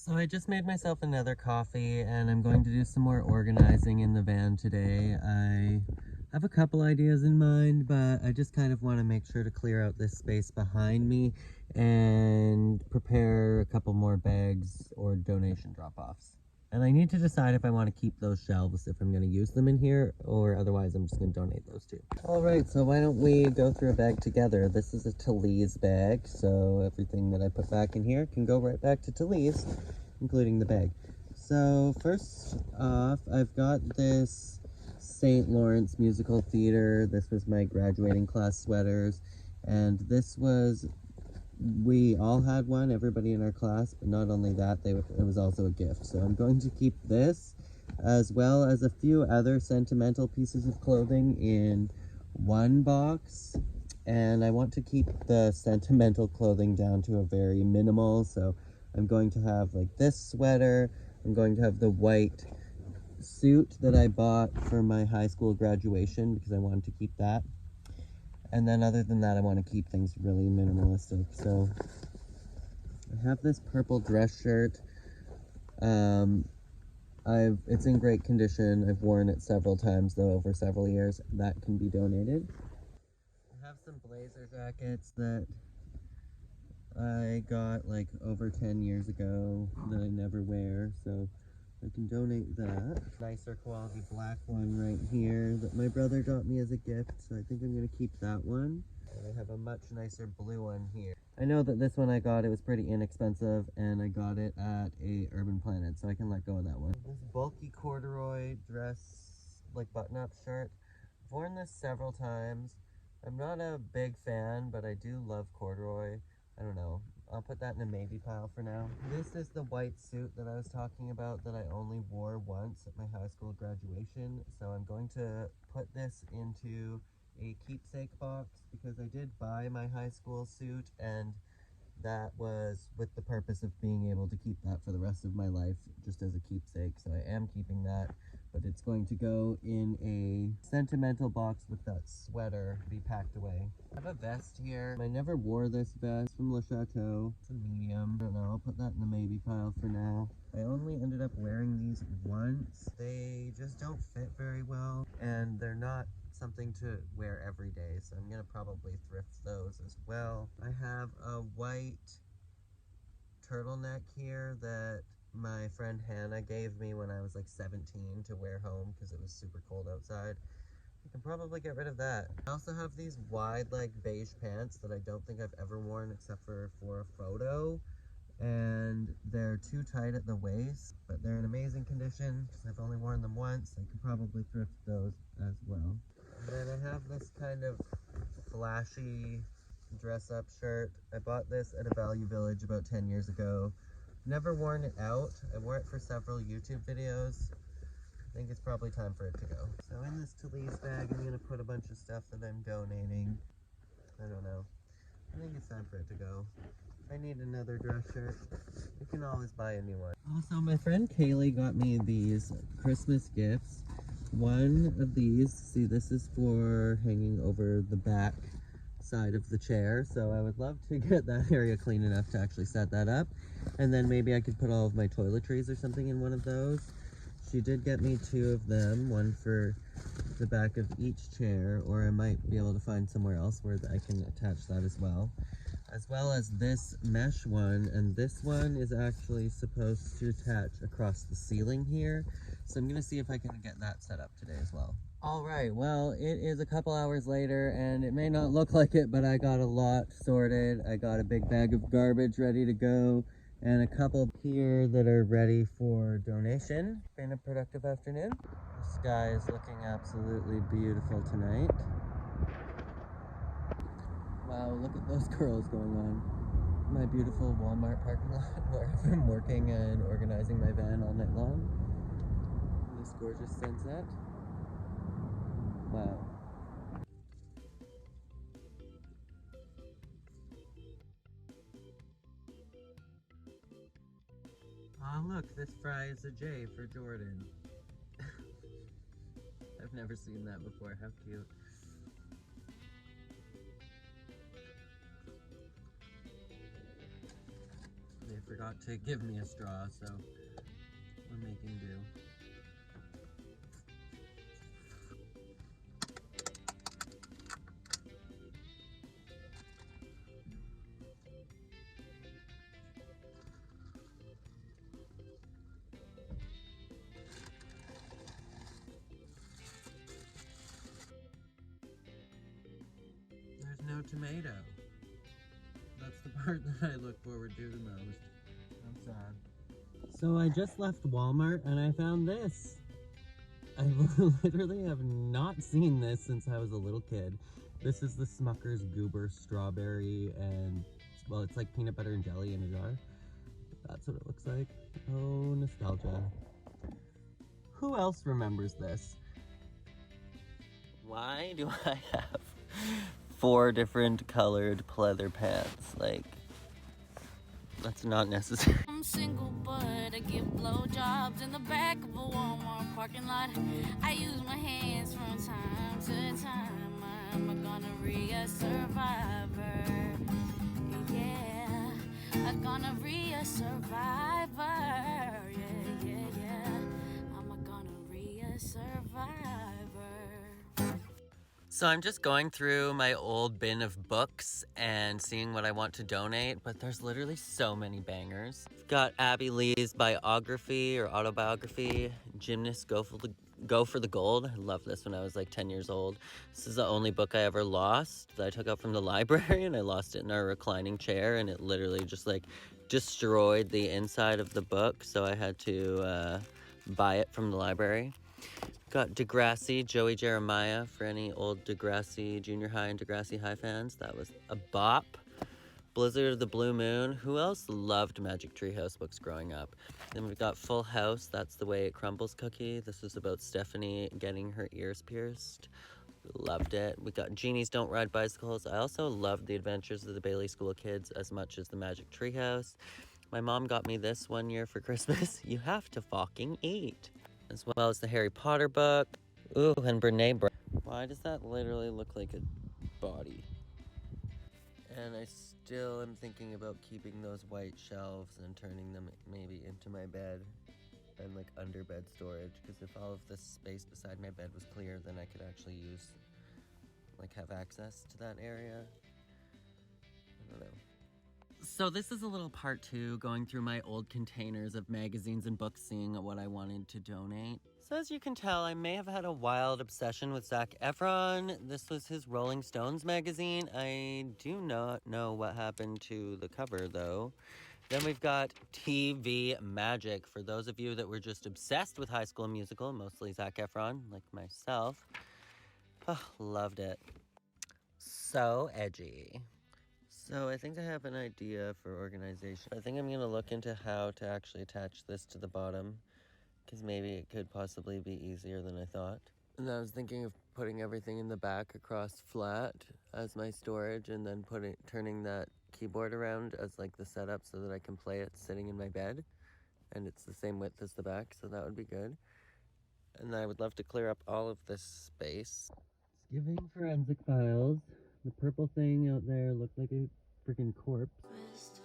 So I just made myself another coffee and I'm going to do some more organizing in the van today. I have a couple ideas in mind, but I just kind of want to make sure to clear out this space behind me and prepare a couple more bags or donation drop-offs. And I need to decide if I want to keep those shelves, if I'm going to use them in here, or otherwise I'm just going to donate those too. Alright, so why don't we go through a bag together. This is a Talese bag, so everything that I put back in here can go right back to Talese, including the bag. So first off, I've got this St. Lawrence Musical Theater. This was my graduating class sweaters, and this was, we all had one, everybody in our class, but not only that, it was also a gift. So I'm going to keep this, as well as a few other sentimental pieces of clothing in one box, and I want to keep the sentimental clothing down to a very minimal, so I'm going to have like this sweater, I'm going to have the white suit that I bought for my high school graduation because I wanted to keep that. And then other than that, I want to keep things really minimalistic. So I have this purple dress shirt. It's in great condition. I've worn it several times though over several years. That can be donated. I have some blazer jackets that I got like over 10 years ago that I never wear, so I can donate that. Nicer quality black one right here that my brother got me as a gift, so I think I'm going to keep that one. And I have a much nicer blue one here. I know that this one I got, it was pretty inexpensive, and I got it at a Urban Planet, so I can let go of that one. This bulky corduroy dress, like button-up shirt. I've worn this several times. I'm not a big fan, but I do love corduroy. I don't know. I'll put that in a maybe pile for now. This is the white suit that I was talking about that I only wore once at my high school graduation. So I'm going to put this into a keepsake box because I did buy my high school suit, and that was with the purpose of being able to keep that for the rest of my life just as a keepsake. So I am keeping that, but it's going to go in a sentimental box with that sweater to be packed away. I have a vest here. I never wore this vest from Le Chateau. It's a medium. I don't know, I'll put that in the maybe pile for now. I only ended up wearing these once. They just don't fit very well, and they're not something to wear every day, so I'm gonna probably thrift those as well. I have a white turtleneck here that my friend Hannah gave me when I was like 17 to wear home because it was super cold outside. I can probably get rid of that. I also have these wide like beige pants that I don't think I've ever worn except for a photo, and they're too tight at the waist, but they're in amazing condition because I've only worn them once. I could probably thrift those as well. And then I have this kind of flashy dress-up shirt. I bought this at a Value Village about 10 years ago. Never worn it out. I wore it for several YouTube videos. I think it's probably time for it to go. So in this Talese bag, I'm going to put a bunch of stuff that I'm donating. I don't know. I think it's time for it to go. If I need another dress shirt, you can always buy a new one. Also, my friend Kaylee got me these Christmas gifts. One of these, see, this is for hanging over the back side of the chair, so I would love to get that area clean enough to actually set that up, and then maybe I could put all of my toiletries or something in one of those. She did get me two of them, one for the back of each chair, or I might be able to find somewhere else where I can attach that as well as this mesh one, and this one is actually supposed to attach across the ceiling here, so I'm gonna see if I can get that set up today as well. Alright, well, it is a couple hours later, and it may not look like it, but I got a lot sorted. I got a big bag of garbage ready to go, and a couple here that are ready for donation. Been a productive afternoon. The sky is looking absolutely beautiful tonight. Wow, look at those girls going on. My beautiful Walmart parking lot where I've been working and organizing my van all night long. This gorgeous sunset. Wow. Ah, look, this fry is a J for Jordan. I've never seen that before. How cute. They've forgot to give me a straw, so we're making do. There's no tomato. That's the part that I look forward to the most. I'm sad. So I just left Walmart and I found this. I literally have not seen this since I was a little kid. This is the Smucker's Goober Strawberry and, well, it's like peanut butter and jelly in a jar. That's what it looks like. Oh, nostalgia. Who else remembers this? Why do I have 4 different colored pleather pants? Like, that's not necessary. I'm single, but I give blowjobs in the back of a Walmart parking lot. I use my hands from time to time. I'm a gonorrhea survivor. Yeah, a gonorrhea survivor. Yeah. I'm a gonorrhea survivor. So I'm just going through my old bin of books and seeing what I want to donate, but there's literally so many bangers. I've got Abby Lee's biography or autobiography, Gymnasts Go for the Gold. I loved this when I was like 10 years old. This is the only book I ever lost that I took out from the library, and I lost it in our reclining chair, and it literally just like destroyed the inside of the book, so I had to buy it from the library. Got Degrassi, Joey Jeremiah, for any old Degrassi Junior High and Degrassi High fans. That was a bop. Blizzard of the Blue Moon. Who else loved Magic Treehouse books growing up? Then we've got Full House, That's the Way It Crumbles cookie. This is about Stephanie getting her ears pierced. Loved it. We got Genies Don't Ride Bicycles. I also loved The Adventures of the Bailey School Kids as much as the Magic Treehouse. My mom got me this one year for Christmas. You have to fucking eat. As well as the Harry Potter book. Ooh, and Brene Brown. Why does that literally look like a body? And I still am thinking about keeping those white shelves and turning them maybe into my bed and like under bed storage, because if all of this space beside my bed was clear, then I could actually have access to that area. I don't know. So this is a little part 2, going through my old containers of magazines and books, seeing what I wanted to donate. So as you can tell, I may have had a wild obsession with Zac Efron. This was his Rolling Stones magazine. I do not know what happened to the cover, though. Then we've got TV Magic, for those of you that were just obsessed with High School Musical, mostly Zac Efron, like myself. Oh, loved it. So edgy. So I think I have an idea for organization. I think I'm going to look into how to actually attach this to the bottom, because maybe it could possibly be easier than I thought. And I was thinking of putting everything in the back across flat as my storage, and then turning that keyboard around as like the setup so that I can play it sitting in my bed, and it's the same width as the back, so that would be good. And I would love to clear up all of this space. It's giving forensic files. The purple thing out there looked like a freaking corpse.